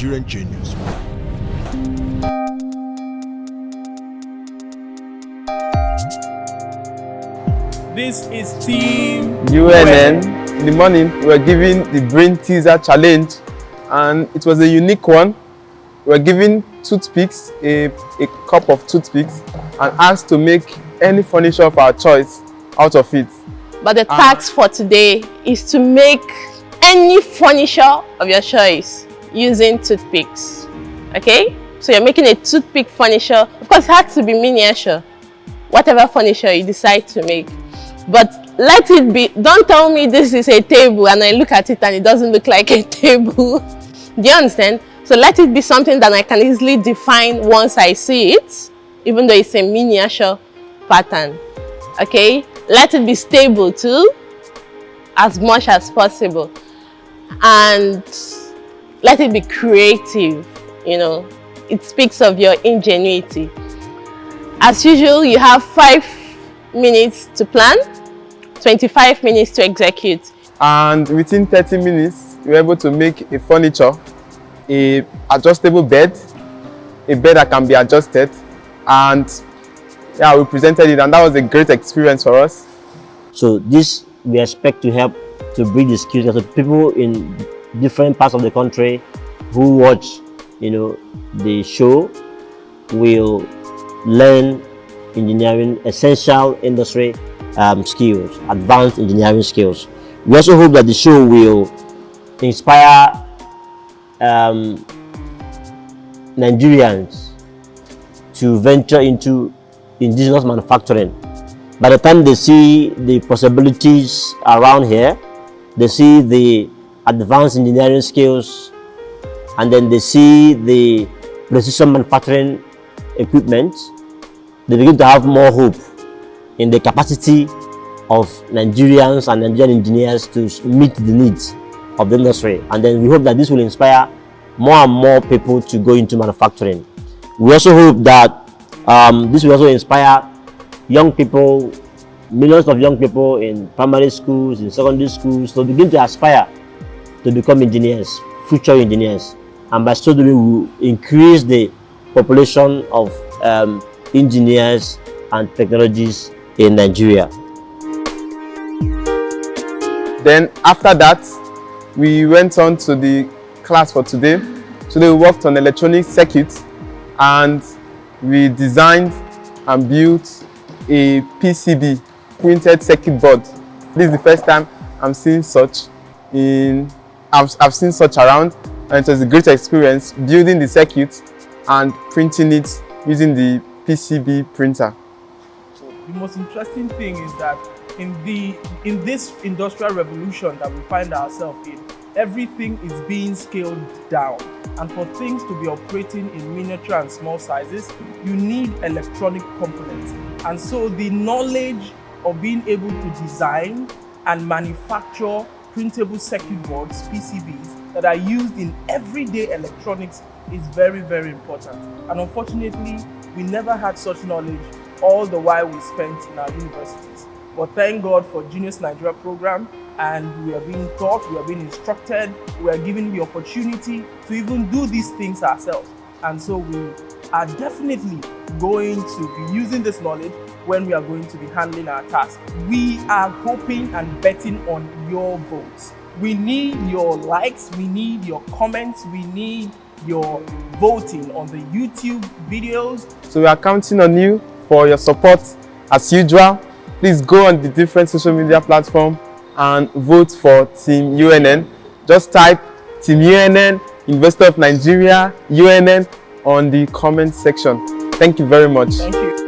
Nigerian Genius. This is Team UNN. In the morning, we were given the brain teaser challenge, and it was a unique one. We were given toothpicks, a cup of toothpicks, and asked to make any furniture of our choice out of it. But the task for today is to make any furniture of your choice using toothpicks. Okay? So you're making a toothpick furniture. Of course, it has to be miniature. Whatever furniture you decide to make. But let it be, don't tell me this is a table and I look at it and it doesn't look like a table. Do you understand? So let it be something that I can easily define once I see it, even though it's a miniature pattern. Okay? Let it be stable too, as much as possible. And let it be creative, you know. It speaks of your ingenuity. As usual, you have 5 minutes to plan, 25 minutes to execute. And within 30 minutes, we were able to make a furniture, a adjustable bed, a bed that can be adjusted, and yeah, we presented it, and that was a great experience for us. So this we expect to help to bring the skills to people in different parts of the country who watch, you know, the show will learn engineering, essential industry skills, advanced engineering skills. We also hope that the show will inspire Nigerians to venture into indigenous manufacturing. By the time they see the possibilities around here, they see the advanced engineering skills, and then they see the precision manufacturing equipment, they begin to have more hope in the capacity of Nigerians and Nigerian engineers to meet the needs of the industry. And then we hope that this will inspire more and more people to go into manufacturing. We also hope that this will also inspire young people, millions of young people in primary schools, in secondary schools, to begin to aspire to become engineers, future engineers. And by so doing, we will increase the population of engineers and technologies in Nigeria. Then after that, we went on to the class for today. Today we worked on electronic circuits, and we designed and built a PCB, printed circuit board. This is the first time I'm seeing such I've seen such around, and it was a great experience building the circuit and printing it using the PCB printer. So the most interesting thing is that in this industrial revolution that we find ourselves in, everything is being scaled down. And for things to be operating in miniature and small sizes, you need electronic components. And so the knowledge of being able to design and manufacture printable circuit boards, PCBs, that are used in everyday electronics is very, very important. And unfortunately, we never had such knowledge all the while we spent in our universities. But thank God for Genius Nigeria program, and we are being taught, we are being instructed, we are given the opportunity to even do these things ourselves. And so we are definitely going to be using this knowledge when we are going to be handling our tasks. We are hoping and betting on your votes. We need your likes, we need your comments, we need your voting on the YouTube videos. So we are counting on you for your support as usual. Please go on the different social media platforms and vote for Team UNN. Just type Team UNN, University of Nigeria, UNN on the comment section. Thank you very much. Thank you.